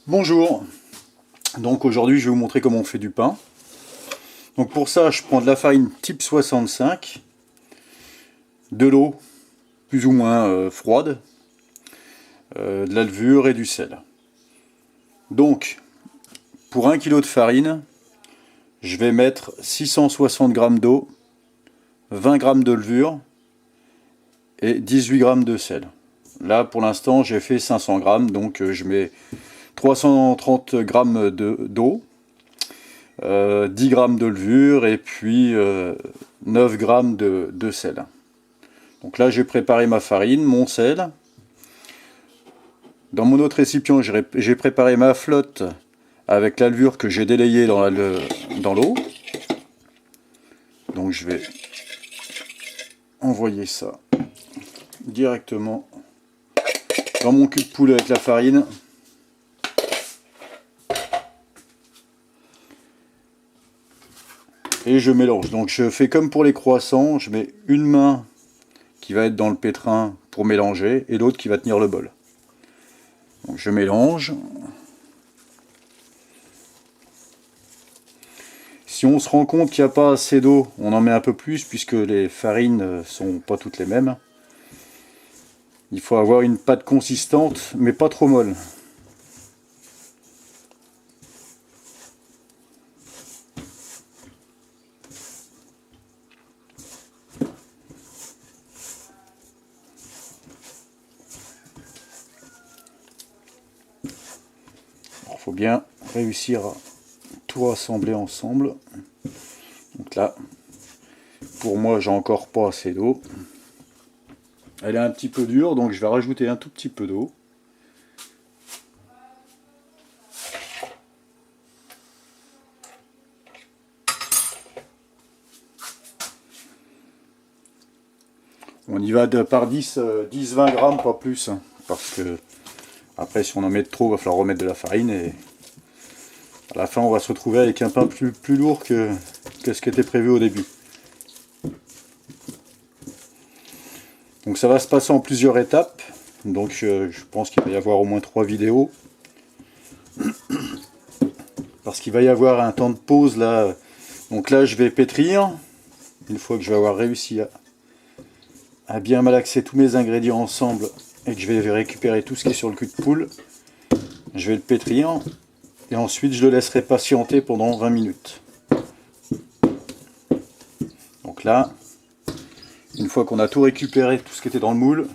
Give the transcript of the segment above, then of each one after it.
Bonjour, donc aujourd'hui je vais vous montrer comment on fait du pain. Donc pour ça je prends de la farine type 65, de l'eau plus ou moins froide, de la levure et du sel. Donc pour 1 kg de farine, je vais mettre 660 g d'eau, 20 g de levure et 18 g de sel. Là pour l'instant j'ai fait 500 g, donc je mets 330 g d'eau, 10 g de levure et puis 9 g de sel. Donc là j'ai préparé ma farine, mon sel. Dans mon autre récipient j'ai préparé ma flotte avec la levure que j'ai délayée dans l'eau. Donc je vais envoyer ça directement dans mon cul de poule avec la farine. Et je mélange. Donc je fais comme pour les croissants, je mets une main qui va être dans le pétrin pour mélanger et l'autre qui va tenir le bol. Donc je mélange. Si on se rend compte qu'il n'y a pas assez d'eau, on en met un peu plus puisque les farines ne sont pas toutes les mêmes. Il faut avoir une pâte consistante mais pas trop molle. Il faut bien réussir à tout rassembler ensemble. Donc là, pour moi, j'ai encore pas assez d'eau. Elle est un petit peu dure, donc je vais rajouter un tout petit peu d'eau. On y va par 10-20 grammes, pas plus, parce que après si on en met trop, il va falloir remettre de la farine et à la fin on va se retrouver avec un pain plus lourd que ce qui était prévu au début. Donc ça va se passer en plusieurs étapes, donc je pense qu'il va y avoir au moins 3 vidéos, parce qu'il va y avoir un temps de pause là. Donc là je vais pétrir, une fois que je vais avoir réussi à bien malaxer tous mes ingrédients ensemble et que je vais récupérer tout ce qui est sur le cul de poule, je vais le pétrir et ensuite je le laisserai patienter pendant 20 minutes. Donc là, une fois qu'on a tout récupéré, tout ce qui était dans le moule,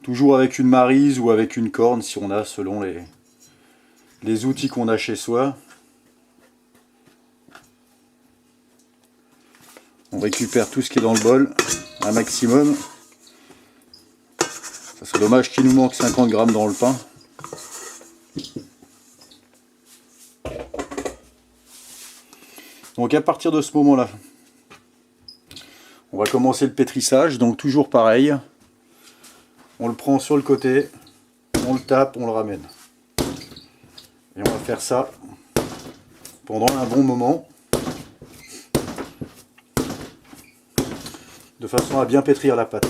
toujours avec une maryse ou avec une corne si on a, selon les outils qu'on a chez soi, on récupère tout ce qui est dans le bol, un maximum. Ça serait dommage qu'il nous manque 50 grammes dans le pain. Donc à partir de ce moment-là, on va commencer le pétrissage. Donc toujours pareil, on le prend sur le côté, on le tape, on le ramène. Et on va faire ça pendant un bon moment, de façon à bien pétrir la pâte.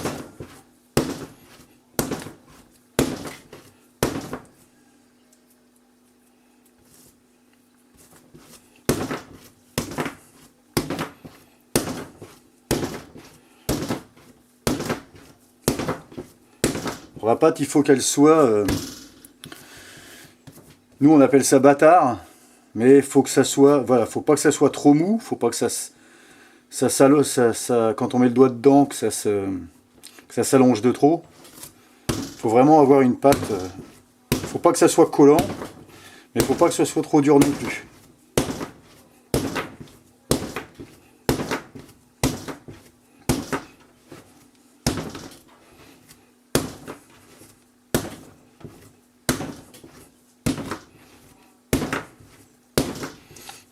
Pour la pâte, il faut qu'elle soit... nous on appelle ça bâtard, mais il faut que ça soit... Voilà, faut pas que ça soit trop mou, faut pas que quand on met le doigt dedans, que ça s'allonge de trop. Il faut vraiment avoir une pâte... faut pas que ça soit collant, mais il faut pas que ce soit trop dur non plus.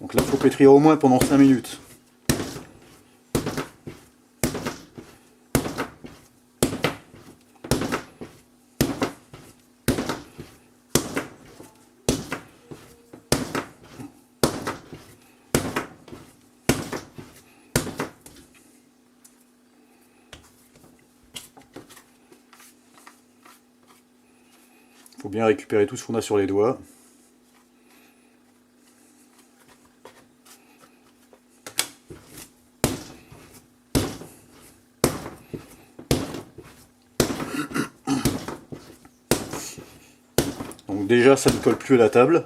Donc là, il faut pétrir au moins pendant 5 minutes. Faut bien récupérer tout ce qu'on a sur les doigts. Donc déjà ça ne colle plus à la table.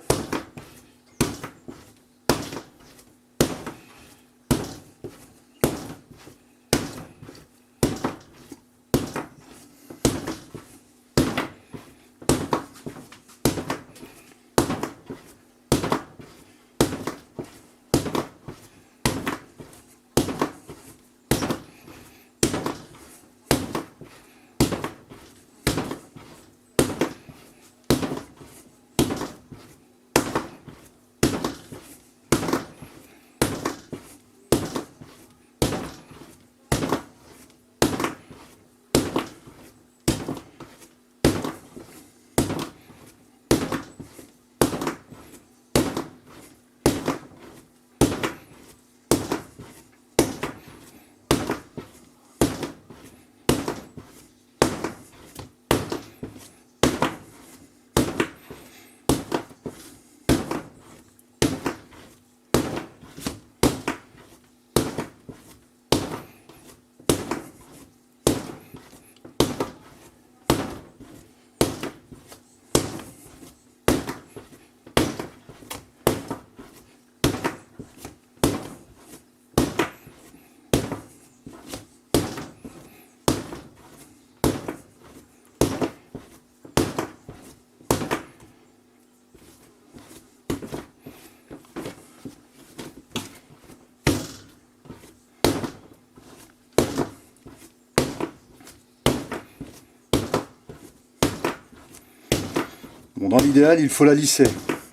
Bon, dans l'idéal, il faut la lisser.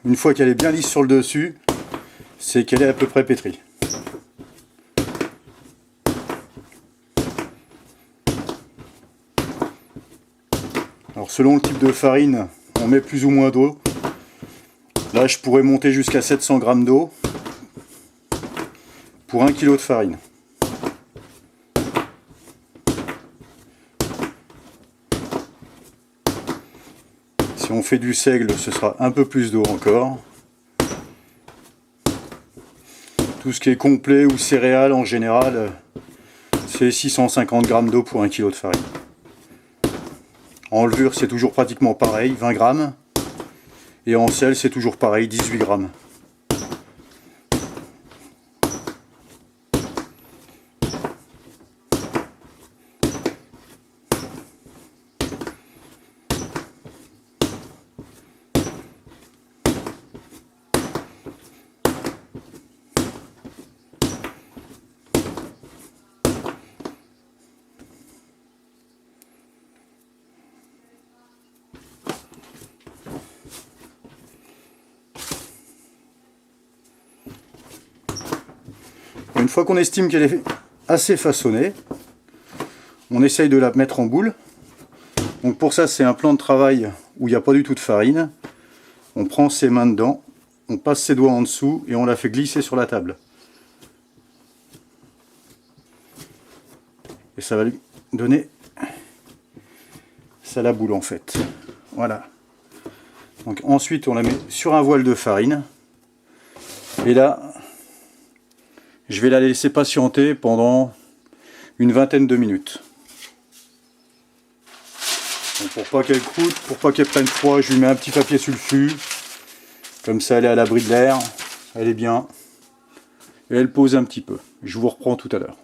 Une fois qu'elle est bien lisse sur le dessus, c'est qu'elle est à peu près pétrie. Alors selon le type de farine, on met plus ou moins d'eau. Là, je pourrais monter jusqu'à 700 g d'eau pour 1 kg de farine. Si on fait du seigle, ce sera un peu plus d'eau encore. Tout ce qui est complet ou céréales, en général, c'est 650 g d'eau pour 1 kg de farine. En levure, c'est toujours pratiquement pareil, 20 g. Et en sel, c'est toujours pareil, 18 g. Une fois qu'on estime qu'elle est assez façonnée, on essaye de la mettre en boule. Donc pour ça, c'est un plan de travail où il n'y a pas du tout de farine. On prend ses mains dedans, on passe ses doigts en dessous et on la fait glisser sur la table. Et ça va lui donner ça la boule en fait. Voilà. Donc ensuite, on la met sur un voile de farine. Et là, je vais la laisser patienter pendant une vingtaine de minutes. Donc pour pas qu'elle croûte, pour pas qu'elle prenne froid, je lui mets un petit papier sur le dessus. Comme ça, elle est à l'abri de l'air. Elle est bien. Et elle pose un petit peu. Je vous reprends tout à l'heure.